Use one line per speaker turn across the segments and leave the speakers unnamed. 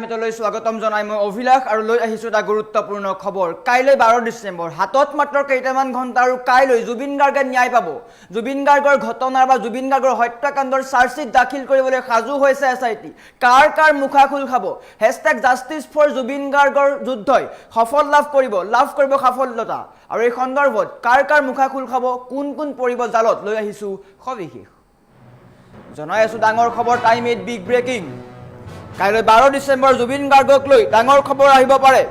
মিতলৈ স্বাগতম জনাই মই অভিলাষ আৰু লৈ আহিছো এটা গুৰুত্বপূৰ্ণ খবৰ কাইলৈ 12 ডিসেম্বৰ হাতত মাত্ৰ কেইটামান ঘণ্টা আৰু কাইলৈ জুবিন গাৰ্গে ন্যায় পাব জুবিন গাৰ্গৰ ঘটনা বা জুবিন গাৰ্গৰ হত্যাকাণ্ডৰ চাৰ্জশিট দাখিল কৰিবলৈ সাজু হৈছে এসআইটি কাৰ মুখা খুল খাব #জাষ্টিছ জুবিন গাৰ্গৰ যুদ্ধই সফল লাভ কৰিব সাফল্যতা আৰু এই সন্দৰ্ভত কাৰ মুখা খুল খাব কোন পৰিব জালত লৈ আহিছো সবিশেষ জনাই আছো ডাঙৰ খবৰ টাইম 8 বিগ ব্ৰেকিং কাইলৈ 12 ডিসেম্বৰ জুবিন গাৰ্গক লৈ ডাঙৰ খবৰ আহিব পাৰে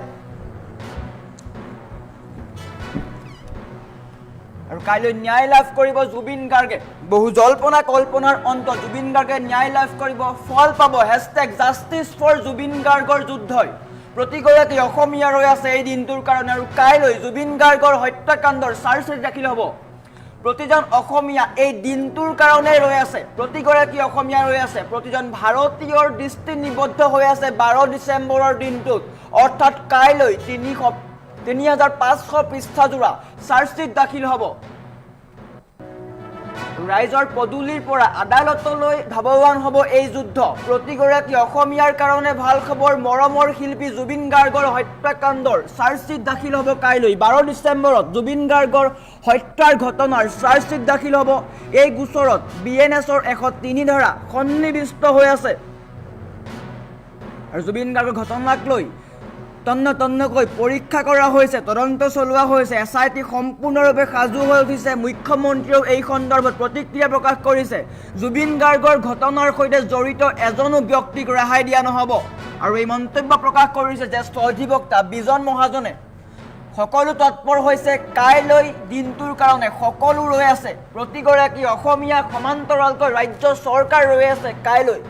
আৰু কাইলৈ ন্যায় লাভ কৰিব জুবিন গাৰ্গে বহু জল্পনা কল্পনাৰ অন্ত জুবিন গাৰ্গে ন্যায় লাভ কৰিব ফল পাব #জাষ্টিছ জুবিন গাৰ্গৰ যুদ্ধই প্ৰতিগৰাকী অসমীয়া ৰৈ আছে এই দিনটোৰ কাৰণে আৰু কাইলৈ জুবিন গাৰ্গৰ হত্যাকাণ্ডৰ চাৰ্জশিট দাখিল হ'ব প্ৰতিজন অসমীয়া এই দিনটোৰ কাৰণে ৰৈ আছে প্ৰতিগৰাকী অসমীয়া ৰৈ আছে প্ৰতিজন ভাৰতীয়ৰ দৃষ্টি নিবদ্ধ হৈ আছে 12 ডিসেম্বৰৰ দিনটোত অৰ্থাৎ কাইলৈ 3500 পৃষ্ঠাজোৰা চাৰ্জশিট দাখিল হ'ব ৰাইজৰ পদুলিৰ পৰা আদালতলৈ ধাৱমান হ'ব এই যুদ্ধ প্ৰতিগৰাকী অসমীয়াৰ কাৰণে ভাল খবৰ মৰমৰ শিল্পী জুবিন গাৰ্গৰ হত্যাকাণ্ডৰ চাৰ্জশিট দাখিল হ'ব কাইলৈ 12 ডিসেম্বৰত জুবিন গাৰ্গৰ হত্যাৰ ঘটনাৰ চাৰ্জশিট দাখিল হ'ব এই গোচৰত বিএনএছৰ 103 ধাৰা সন্নিৱিষ্ট হৈ আছে আৰু জুবিন গাৰ্গৰ ঘটনাক লৈ তন্নকৈ পৰীক্ষা কৰা হৈছে তদন্ত চলোৱা হৈছে এসআইটি সম্পূৰ্ণৰূপে সাজু হৈ উঠিছে মুখ্যমন্ত্ৰীও এই সন্দৰ্ভত প্ৰতিক্ৰিয়া প্ৰকাশ কৰিছে জুবিন গাৰ্গৰ ঘটনাৰ সৈতে জড়িত এজনো ব্যক্তিক ৰেহাই দিয়া নহ'ব আৰু এই মন্তব্য প্ৰকাশ কৰিছে জ্যেষ্ঠ অধিবক্তা বিজন মহাজনে সকলো তৎপৰ হৈছে কাইলৈ দিনটোৰ কাৰণে সকলো ৰৈ আছে প্ৰতিগৰাকী অসমীয়া সমান্তৰালকৈ ৰাজ্য চৰকাৰ ৰৈ আছে কাইলৈ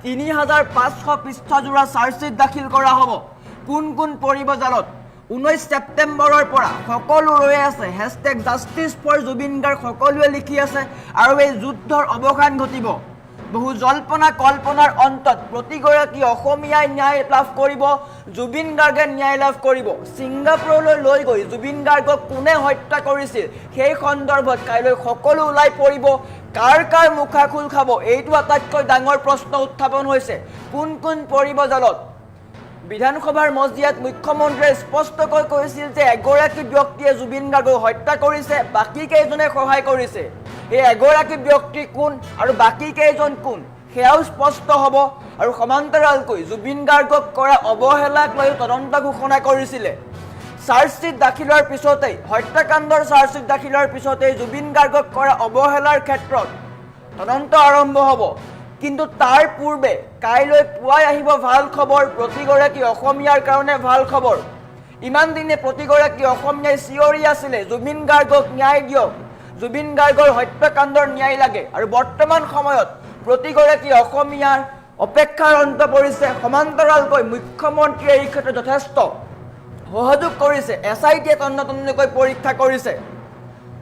3500 পৃষ্ঠাজোৰা চাৰ্জশিট দাখিল কৰা হ'ব কোন পৰিব জালত 19 ছেপ্টেম্বৰৰ পৰা সকলো ৰৈ আছে #জাষ্টিছ জুবিন গাৰ্গ সকলোৱে লিখি আছে আৰু এই যুদ্ধৰ অৱসান ঘটিব বহু জল্পনা কল্পনাৰ অন্তত প্ৰতিগৰাকী অসমীয়াই ন্যায় লাভ কৰিব জুবিন গাৰ্গে ন্যায় লাভ কৰিব ছিংগাপুৰলৈ লৈ গৈ জুবিন গাৰ্গক কোনে হত্যা কৰিছিল সেই সন্দৰ্ভত কাইলৈ সকলো ওলাই পৰিব কাৰ মুখা খুল খাব এইটো আটাইতকৈ ডাঙৰ প্ৰশ্ন উত্থাপন হৈছে কোন পৰিব জালত বিধানসভাৰ মজিয়াত মুখ্যমন্ত্ৰীয়ে স্পষ্টকৈ কৈছিল যে এগৰাকী ব্যক্তিয়ে জুবিন গাৰ্গক হত্যা কৰিছে বাকি কেইজনে সহায় কৰিছে এই এগৰাকী ব্যক্তি কোন আৰু বাকি কেইজন কোন সেয়াও স্পষ্ট হ'ব আৰু সমান্তৰালকৈ জুবিন গাৰ্গক কৰা অৱহেলাক লৈ তদন্ত ঘোষণা কৰিছিলে চাৰ্জশিট দাখিলৰ পিছতেই হত্যাকাণ্ডৰ চাৰ্জশিট দাখিলৰ পিছতেই জুবিন গাৰ্গক কৰা অৱহেলাৰ ক্ষেত্ৰত তদন্ত আৰম্ভ হ'ব কিন্তু তাৰ পূৰ্বে কাইলৈ পুৱাই আহিব ভাল খবৰ প্ৰতিগৰাকী অসমীয়াৰ কাৰণে ভাল খবৰ ইমান দিনে প্ৰতিগৰাকী অসমীয়াই চিঞৰি আছিলে জুবিন গাৰ্গক ন্যায় দিয়ক জুবিন গাৰ্গৰ হত্যাকাণ্ডৰ ন্যায় লাগে আৰু বৰ্তমান সময়ত প্ৰতিগৰাকী অসমীয়াৰ অপেক্ষাৰ অন্ত পৰিছে সমান্তৰালকৈ মুখ্যমন্ত্ৰীয়ে এই ক্ষেত্ৰত যথেষ্ট সহযোগ কৰিছে এসআইটিয়ে তন্নকৈ পৰীক্ষা কৰিছে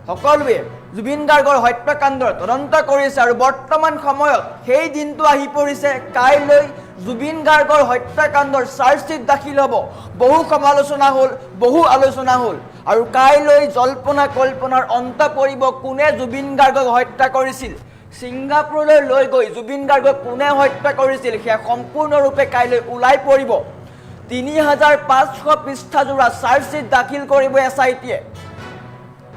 সকলোৱে জুবিন গাৰ্গৰ হত্যাকাণ্ডৰ তদন্ত কৰিছে আৰু বৰ্তমান সময়ত সেই দিনটো আহি পৰিছে কাইলৈ জুবিন গাৰ্গৰ হত্যাকাণ্ডৰ চাৰ্জশিট দাখিল হ'ব বহু সমালোচনা হ'ল বহু আলোচনা হ'ল আৰু কাইলৈ জল্পনা কল্পনাৰ অন্ত পৰিব কোনে জুবিন গাৰ্গক হত্যা কৰিছিল ছিংগাপুৰলৈ লৈ গৈ জুবিন গাৰ্গক কোনে হত্যা কৰিছিল সেয়া সম্পূৰ্ণৰূপে কাইলৈ ওলাই পৰিব 3500 পৃষ্ঠাজোৰা চাৰ্জশিট দাখিল কৰিব এসআইটিয়ে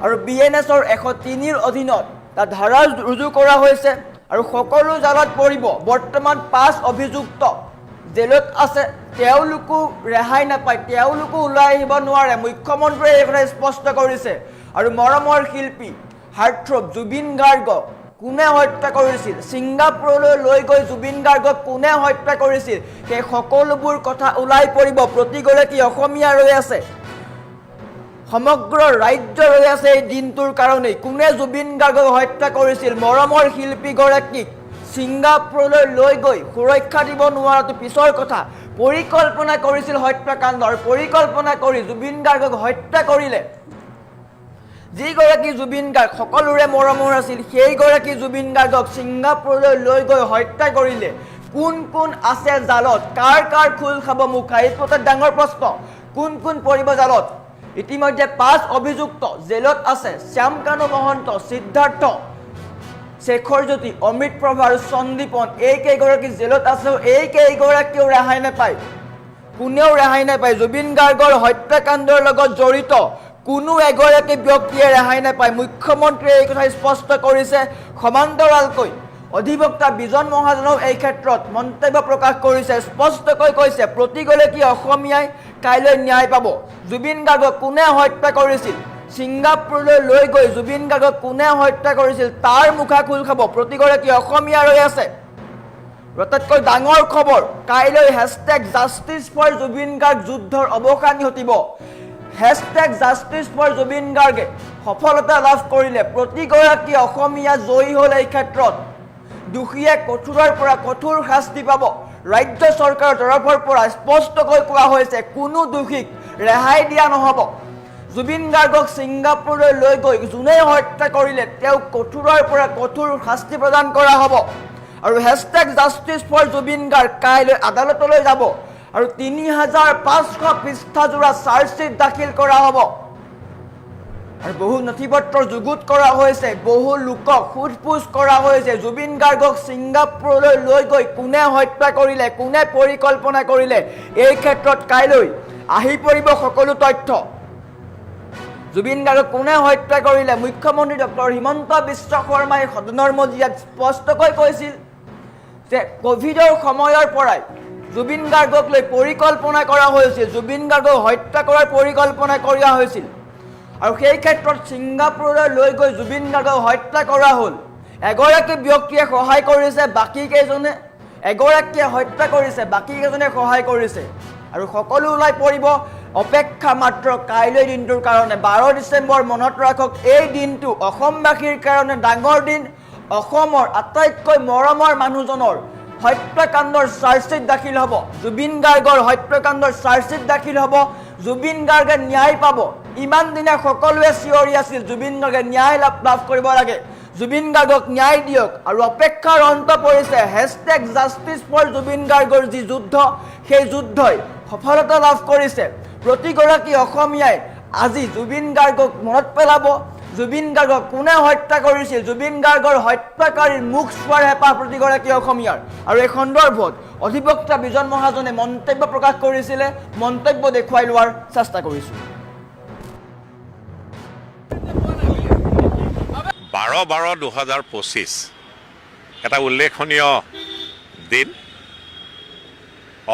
আৰু বিএনএছৰ 103ৰ অধীনত তাত ধাৰা ৰুজু কৰা হৈছে আৰু সকলো জালত পৰিব বৰ্তমান 5 অভিযুক্ত জেলত আছে তেওঁলোকো ৰেহাই নাপায় তেওঁলোকো ওলাই আহিব নোৱাৰে মুখ্যমন্ত্ৰীয়ে এই কথা স্পষ্ট কৰিছে আৰু মৰমৰ শিল্পী হাৰ্টথ্ৰব জুবিন গাৰ্গক কোনে হত্যা কৰিছিল ছিংগাপুৰলৈ লৈ গৈ জুবিন গাৰ্গক কোনে হত্যা কৰিছিল সেই সকলোবোৰ কথা ওলাই পৰিব প্ৰতিগৰাকী অসমীয়া ৰৈ আছে সমগ্ৰ ৰাজ্য ৰৈ আছে এই দিনটোৰ কাৰণে কোনে জুবিন গাৰ্গক হত্যা কৰিছিল মৰমৰ শিল্পীগৰাকীক ছিংগাপুৰলৈ লৈ গৈ সুৰক্ষা দিব নোৱাৰাটো পিছৰ কথা পৰিকল্পনা কৰিছিল হত্যাকাণ্ডৰ পৰিকল্পনা কৰি জুবিন গাৰ্গক হত্যা কৰিলে যিগৰাকী জুবিন গাৰ্গ সকলোৰে মৰমৰ আছিল সেইগৰাকী জুবিন গাৰ্গক ছিংগাপুৰলৈ লৈ গৈ হত্যা কৰিলে কোন আছে জালত কাৰ খুল খাব মুখা এইটো এটা ডাঙৰ প্ৰশ্ন কোন পৰিব জালত ইতিমধ্যে 5 অভিযুক্ত জেলত আছে শ্যামকানু মহন্ত সিদ্ধাৰ্থ শেখৰজ্যোতি অমিত প্ৰভা আৰু সন্দীপন এই কেইগৰাকী জেলত আছে এই কেইগৰাকীও ৰেহাই নাপায় কোনেও ৰেহাই নাপায় জুবিন গাৰ্গৰ হত্যাকাণ্ডৰ লগত জড়িত কোনো এগৰাকী ব্যক্তিয়ে ৰেহাই নাপায় মুখ্যমন্ত্ৰীয়ে এই কথা স্পষ্ট কৰিছে সমান্তৰালকৈ অধিবক্তা বিজন মহাজনেও এই ক্ষেত্ৰত মন্তব্য প্ৰকাশ কৰিছে স্পষ্টকৈ কৈছে প্ৰতিগৰাকী অসমীয়াই কাইলৈ ন্যায় পাব জুবিন গাৰ্গক কোনে হত্যা কৰিছিল ছিংগাপুৰলৈ লৈ গৈ জুবিন গাৰ্গক কোনে হত্যা কৰিছিল তাৰ মুখা খোল খাব প্ৰতিগৰাকী অসমীয়া ৰৈ আছে আটাইতকৈ ডাঙৰ খবৰ কাইলৈ #জাষ্টিছ ফৰ জুবিন গাৰ্গ যুদ্ধৰ অৱসান ঘটিব #জাষ্টিছ ফৰ জুবিন গাৰ্গে সফলতা লাভ কৰিলে প্ৰতিগৰাকী অসমীয়া জয়ী হ'ল এই ক্ষেত্ৰত দুখীয়ে কঠোৰৰ পৰা কঠোৰ শাস্তি পাব ৰাজ্য চৰকাৰৰ তৰফৰ পৰা স্পষ্টকৈ কোৱা হৈছে কোনো দোষীক ৰেহাই দিয়া নহ'ব জুবিন গাৰ্গক ছিংগাপুৰলৈ লৈ গৈ যোনে হত্যা কৰিলে তেওঁক কঠোৰৰ পৰা কঠোৰ শাস্তি প্ৰদান কৰা হ'ব আৰু #জাষ্টিছ ফৰ জুবিন গাৰ্গ কাইলৈ আদালতলৈ যাব আৰু ৩৫০০ পৃষ্ঠাজোৰা চাৰ্জশ্বিট দাখিল কৰা হ'ব আৰু বহু নথিপত্ৰ যুগুত কৰা হৈছে বহু লোকক সোধপোছ কৰা হৈছে জুবিন গাৰ্গক ছিংগাপুৰলৈ লৈ গৈ কোনে হত্যা কৰিলে কোনে পৰিকল্পনা কৰিলে এই ক্ষেত্ৰত কাইলৈ আহি পৰিব সকলো তথ্য জুবিন গাৰ্গক কোনে হত্যা কৰিলে মুখ্যমন্ত্ৰী ডক্টৰ হিমন্ত বিশ্ব শৰ্মাই সদনৰ মজিয়াত স্পষ্টকৈ কৈছিল যে কোভিডৰ সময়ৰ পৰাই জুবিন গাৰ্গক লৈ পৰিকল্পনা কৰা হৈছিল জুবিন গাৰ্গক হত্যা কৰাৰ পৰিকল্পনা কৰা হৈছিল আৰু সেই ক্ষেত্ৰত ছিংগাপুৰলৈ লৈ গৈ জুবিন গাৰ্গক হত্যা কৰা হ'ল এগৰাকী ব্যক্তিয়ে সহায় কৰিছে বাকী কেইজনে এগৰাকীয়ে হত্যা কৰিছে বাকী কেইজনে সহায় কৰিছে আৰু সকলো ওলাই পৰিব অপেক্ষা মাত্ৰ কাইলৈ দিনটোৰ কাৰণে 12 ডিচেম্বৰ মনত ৰাখক এই দিনটো অসমবাসীৰ কাৰণে ডাঙৰ দিন অসমৰ আটাইতকৈ মৰমৰ মানুহজনৰ হত্যাকাণ্ডৰ চাৰ্জশ্বিট দাখিল হ'ব জুবিন গাৰ্গৰ হত্যাকাণ্ডৰ চাৰ্জশ্বিট দাখিল হ'ব জুবিন গাৰ্গে ন্যায় পাব ইমান দিনে সকলোৱে চিঞৰি আছিল জুবিন গাৰ্গে ন্যায় লাভ কৰিব লাগে জুবিন গাৰ্গক ন্যায় দিয়ক আৰু অপেক্ষাৰ অন্ত পৰিছে #জাষ্টিছ ফৰ জুবিন গাৰ্গৰ যি যুদ্ধ সেই যুদ্ধই সফলতা লাভ কৰিছে প্ৰতিগৰাকী অসমীয়াই আজি জুবিন গাৰ্গক মনত পেলাব জুবিন গাৰ্গক কোনে হত্যা কৰিছিল জুবিন গাৰ্গৰ হত্যাকাৰীৰ মুখ চোৱাৰ হেঁপাহ প্ৰতিগৰাকী অসমীয়াৰ আৰু এই সন্দৰ্ভত অধিবক্তা বিজন মহাজনে মন্তব্য প্ৰকাশ কৰিছিলে মন্তব্য দেখুৱাই লোৱাৰ চেষ্টা কৰিছোঁ
12/12/2025 এটা উল্লেখনীয় দিন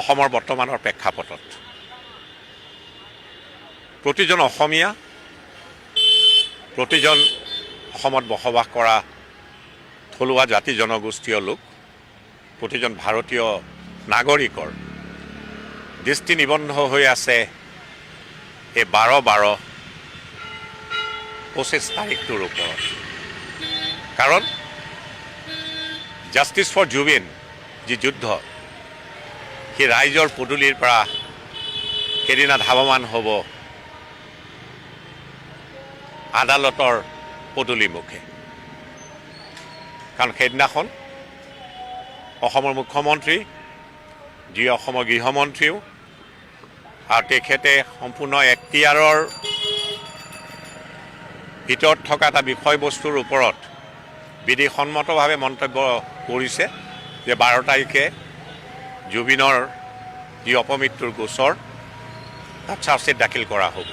অসমৰ বৰ্তমানৰ প্ৰেক্ষাপটত প্ৰতিজন অসমীয়া প্ৰতিজন অসমত বসবাস কৰা থলুৱা জাতি জনগোষ্ঠীয় লোক প্ৰতিজন ভাৰতীয় নাগৰিকৰ দৃষ্টি নিবদ্ধ হৈ আছে এই 12/12/25 তাৰিখটোৰ ওপৰত কাৰণ জাষ্টিছ ফৰ জুবিন যি যুদ্ধ সেই ৰাইজৰ পদূলিৰ পৰা সেইদিনা ধাৱমান হ'ব আদালতৰ পদূলিমুখে কাৰণ সেইদিনাখন অসমৰ মুখ্যমন্ত্ৰী যি অসমৰ গৃহমন্ত্ৰীও আৰু তেখেতে সম্পূৰ্ণ এখতিয়াৰৰ ভিতৰত থকা এটা বিষয়বস্তুৰ ওপৰত বিধিসন্মতভাৱে মন্তব্য কৰিছে যে 12 তাৰিখে জুবিনৰ যি অপমৃত্যুৰ গোচৰ তাত চাৰ্জশ্বিট দাখিল কৰা হ'ব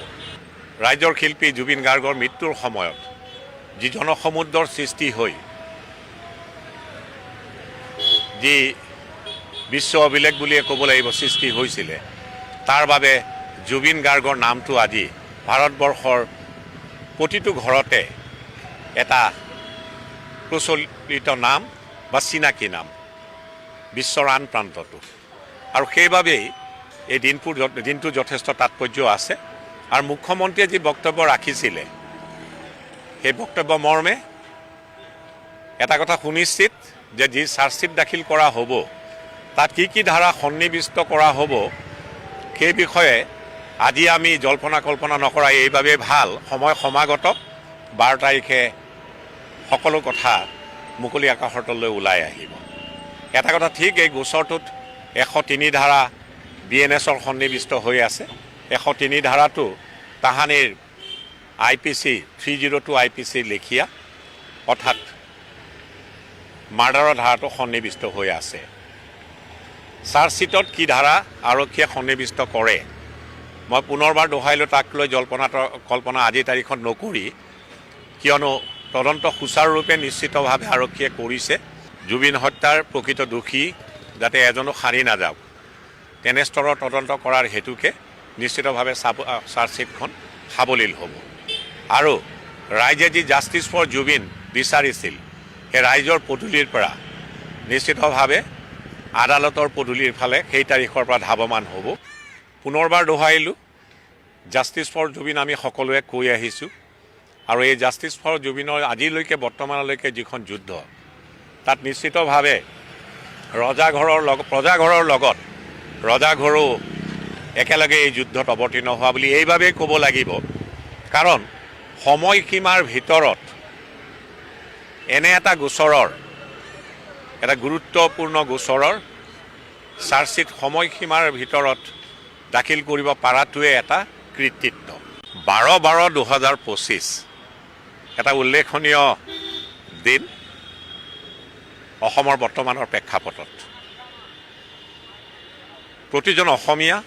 ৰাইজৰ শিল্পী জুবিন গাৰ্গৰ মৃত্যুৰ সময়ত যি জনসমুদ্ৰৰ সৃষ্টি হৈ যি বিশ্ব অভিলেখ বুলিয়ে ক'ব লাগিব সৃষ্টি হৈছিলে তাৰ বাবে জুবিন গাৰ্গৰ নামটো আজি ভাৰতবৰ্ষৰ প্ৰতিটো ঘৰতে এটা প্ৰচলিত নাম বা চিনাকি নাম বিশ্বৰ আন প্ৰান্ততো আৰু সেইবাবেই এই দিনটো যথেষ্ট তাৎপৰ্য আছে আৰু মুখ্যমন্ত্ৰীয়ে যি বক্তব্য ৰাখিছিলে সেই বক্তব্য মৰ্মে এটা কথা সুনিশ্চিত যে যি চাৰ্জশ্বিট দাখিল কৰা হ'ব তাত কি ধাৰা সন্নিৱিষ্ট কৰা হ'ব সেই বিষয়ে আজি আমি জল্পনা কল্পনা নকৰা এইবাবে ভাল সময় সমাগত 12 তাৰিখে সকলো কথা মুকলি আকাশৰ তললৈ ওলাই আহিব এটা কথা ঠিক এই গোচৰটোত 103 ধাৰা BNSৰ সন্নিৱিষ্ট হৈ আছে 103 ধাৰাটো তাহানিৰ IPC 302 IPC লেখিয়া অৰ্থাৎ মাৰ্ডাৰৰ ধাৰাটো সন্নিৱিষ্ট হৈ আছে চাৰ্জশ্বিটত কি ধাৰা আৰক্ষীয়ে সন্নিৱিষ্ট কৰে মই পুনৰবাৰ দোহাৰিলোঁ তাক লৈ কল্পনা আজিৰ তাৰিখত নকৰি কিয়নো তদন্ত সুচাৰুৰূপে নিশ্চিতভাৱে আৰক্ষীয়ে কৰিছে জুবিন হত্যাৰ প্ৰকৃত দোষী যাতে এজনো সাৰি নাযাওক তেনে স্তৰৰ তদন্ত কৰাৰ হেতুকে নিশ্চিতভাৱে চাৰ্জশ্বিটখন সাৱলীল হ'ব আৰু ৰাইজে যি জাষ্টিছ ফৰ জুবিন বিচাৰিছিল সেই ৰাইজৰ পদূলিৰ পৰা নিশ্চিতভাৱে আদালতৰ পদূলিৰ ফালে সেই তাৰিখৰ পৰা ধাৱমান হ'ব পুনৰবাৰ দোহাৰিলোঁ জাষ্টিছ ফৰ জুবিন আমি সকলোৱে কৈ আহিছোঁ আৰু এই জাষ্টিছ ফৰ জুবিনৰ আজিলৈকে বৰ্তমানলৈকে যিখন যুদ্ধ তাত নিশ্চিতভাৱে প্ৰজাঘৰৰ লগত ৰজাঘৰো একেলগে এই যুদ্ধত অৱতীৰ্ণ হোৱা বুলি এইবাবেই ক'ব লাগিব কাৰণ সময়সীমাৰ ভিতৰত এনে এটা গোচৰৰ এটা গুৰুত্বপূৰ্ণ গোচৰৰ চাৰ্জশ্বিট সময়সীমাৰ ভিতৰত দাখিল কৰিব পৰাটোৱে এটা কৃতিত্ব 12/12/2025 এটা উল্লেখনীয় দিন অসমৰ বৰ্তমানৰ প্ৰেক্ষাপটত প্ৰতিজন অসমীয়া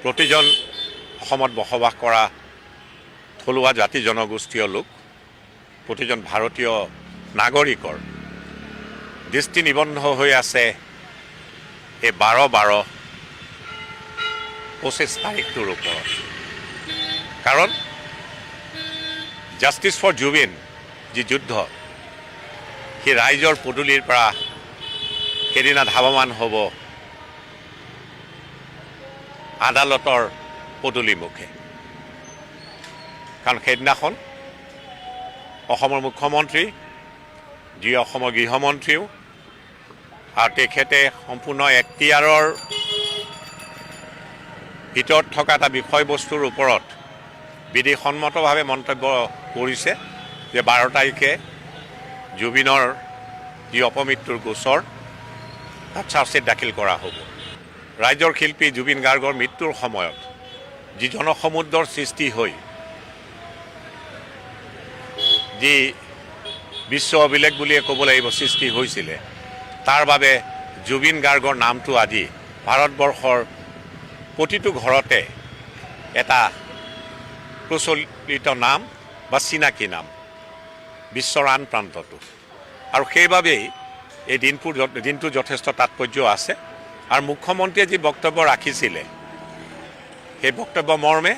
প্ৰতিজন অসমত বসবাস কৰা থলুৱা জাতি জনগোষ্ঠীয় লোক প্ৰতিজন ভাৰতীয় নাগৰিকৰ দৃষ্টি নিবদ্ধ হৈ আছে এই 12/12/25 তাৰিখটোৰ ওপৰত কাৰণ জাষ্টিছ ফৰ জুবিন যি যুদ্ধ সেই ৰাইজৰ পদূলিৰ পৰা সেইদিনা ধাৱমান হ'ব আদালতৰ পদূলিমুখে কাৰণ সেইদিনাখন অসমৰ মুখ্যমন্ত্ৰী যি অসমৰ গৃহমন্ত্ৰীও আৰু তেখেতে সম্পূৰ্ণ এখতিয়াৰৰ ভিতৰত থকা এটা বিষয়বস্তুৰ ওপৰত বিধিসন্মতভাৱে মন্তব্য কৰিছে যে 12 তাৰিখে জুবিনৰ যি অপমৃত্যুৰ গোচৰ তাত চাৰ্জশ্বিট দাখিল কৰা হ'ব ৰাইজৰ শিল্পী জুবিন গাৰ্গৰ মৃত্যুৰ সময়ত যি জনসমুদ্ৰৰ সৃষ্টি হৈ যি বিশ্ব অভিলেখ বুলিয়ে ক'ব লাগিব সৃষ্টি হৈছিলে তাৰ বাবে জুবিন গাৰ্গৰ নামটো আজি ভাৰতবৰ্ষৰ প্ৰতিটো ঘৰতে এটা প্ৰচলিত নাম বা চিনাকি নাম বিশ্বৰ আন প্ৰান্ততো আৰু সেইবাবেই এই দিনটো যথেষ্ট তাৎপৰ্য আছে আৰু মুখ্যমন্ত্ৰীয়ে যি বক্তব্য ৰাখিছিলে সেই বক্তব্য মৰ্মে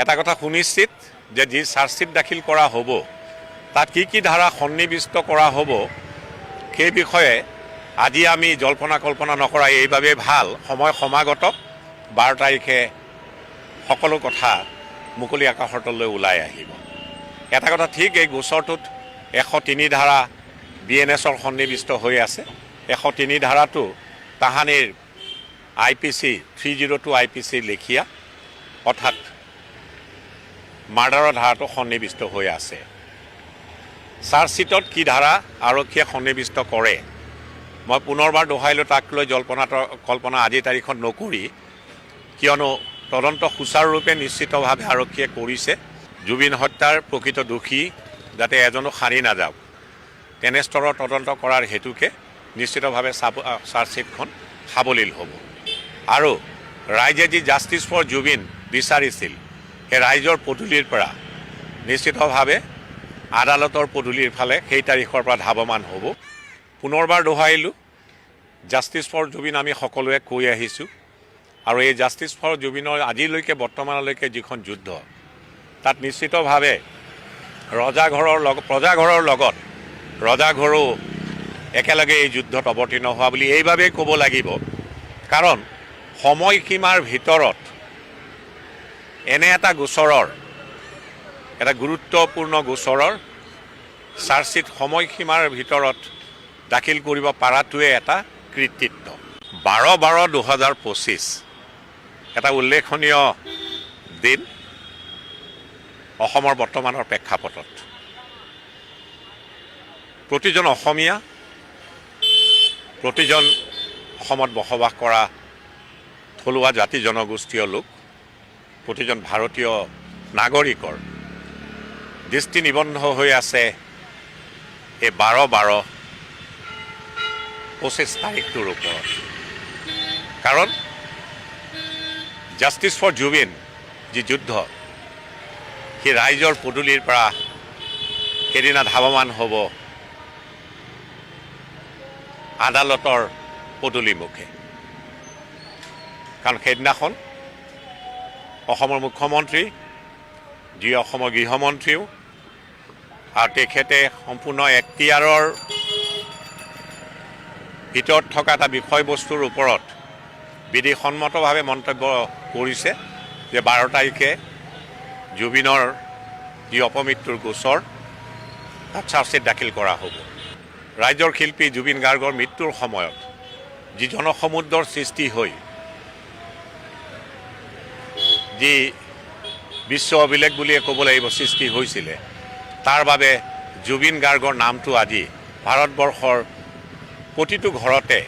এটা কথা সুনিশ্চিত যে যি চাৰ্জশ্বিট দাখিল কৰা হ'ব তাত কি ধাৰা সন্নিৱিষ্ট কৰা হ'ব সেই বিষয়ে আজি আমি কল্পনা নকৰা এইবাবেই ভাল সময় সমাগত 12 তাৰিখে সকলো কথা মুকলি আকাশৰ তললৈ ওলাই আহিব এটা কথা ঠিক এই গোচৰটোত 103 ধাৰা BNSৰ সন্নিৱিষ্ট হৈ আছে 103 ধাৰাটো তাহানিৰ IPC 302 IPC লেখীয়া অৰ্থাৎ মাৰ্ডাৰৰ ধাৰাটো সন্নিৱিষ্ট হৈ আছে চাৰ্জশ্বিটত কি ধাৰা আৰক্ষীয়ে সন্নিৱিষ্ট কৰে মই পুনৰবাৰ দোহাৰিলোঁ তাক লৈ কল্পনা আজিৰ তাৰিখত নকৰি কিয়নো তদন্ত সুচাৰুৰূপে নিশ্চিতভাৱে আৰক্ষীয়ে কৰিছে জুবিন হত্যাৰ প্ৰকৃত দোষী যাতে এজনো সাৰি নাযাওক তেনে স্তৰৰ তদন্ত কৰাৰ হেতুকে নিশ্চিতভাৱে চাৰ্জশ্বিটখন সাৱলীল হ'ব আৰু ৰাইজে যি জাষ্টিছ ফৰ জুবিন বিচাৰিছিল সেই ৰাইজৰ পদূলিৰ পৰা নিশ্চিতভাৱে আদালতৰ পদূলিৰ ফালে সেই তাৰিখৰ পৰা ধাৱমান হ'ব পুনৰবাৰ দোহাৰিলোঁ জাষ্টিছ ফৰ জুবিন আমি সকলোৱে কৈ আহিছোঁ আৰু এই জাষ্টিছ ফৰ জুবিনৰ আজিলৈকে বৰ্তমানলৈকে যিখন যুদ্ধ তাত নিশ্চিতভাৱে প্ৰজাঘৰৰ লগত ৰজাঘৰো একেলগে এই যুদ্ধত অৱতীৰ্ণ হোৱা বুলি এইবাবেই ক'ব লাগিব কাৰণ সময়সীমাৰ ভিতৰত এনে এটা গোচৰৰ এটা গুৰুত্বপূৰ্ণ গোচৰৰ চাৰ্জশ্বিট সময়সীমাৰ ভিতৰত দাখিল কৰিব পৰাটোৱে এটা কৃতিত্ব 12/12/2025 এটা উল্লেখনীয় দিন অসমৰ বৰ্তমানৰ প্ৰেক্ষাপটত প্ৰতিজন অসমীয়া প্ৰতিজন অসমত বসবাস কৰা থলুৱা জাতি জনগোষ্ঠীয় লোক প্ৰতিজন ভাৰতীয় নাগৰিকৰ দৃষ্টি নিবদ্ধ হৈ আছে এই 25 তাৰিখটোৰ ওপৰত। কাৰণ জাষ্টিছ ফৰ জুবিন যি যুদ্ধ, সেই ৰাইজৰ পদূলিৰ পৰা সেইদিনা ধাৱমান হ'ব আদালতৰ পদূলিমুখে। কাৰণ সেইদিনাখন অসমৰ মুখ্যমন্ত্ৰী, যি অসমৰ গৃহমন্ত্ৰীও, আৰু তেখেতে সম্পূৰ্ণ এখতিয়াৰৰ ভিতৰত থকা এটা বিষয়বস্তুৰ ওপৰত বিধিসন্মতভাৱে মন্তব্য কৰিছে যে 12 তাৰিখে জুবিনৰ যি অপমৃত্যুৰ গোচৰ তাত চাৰ্জশ্বিট দাখিল কৰা হ'ব। ৰাইজৰ শিল্পী জুবিন গাৰ্গৰ মৃত্যুৰ সময়ত যি জনসমুদ্ৰৰ সৃষ্টি হৈ যি বিশ্ব অভিলেখ বুলিয়ে ক'ব লাগিব সৃষ্টি হৈছিলে, তাৰ বাবে জুবিন গাৰ্গৰ নামটো আজি ভাৰতবৰ্ষৰ প্ৰতিটো ঘৰতে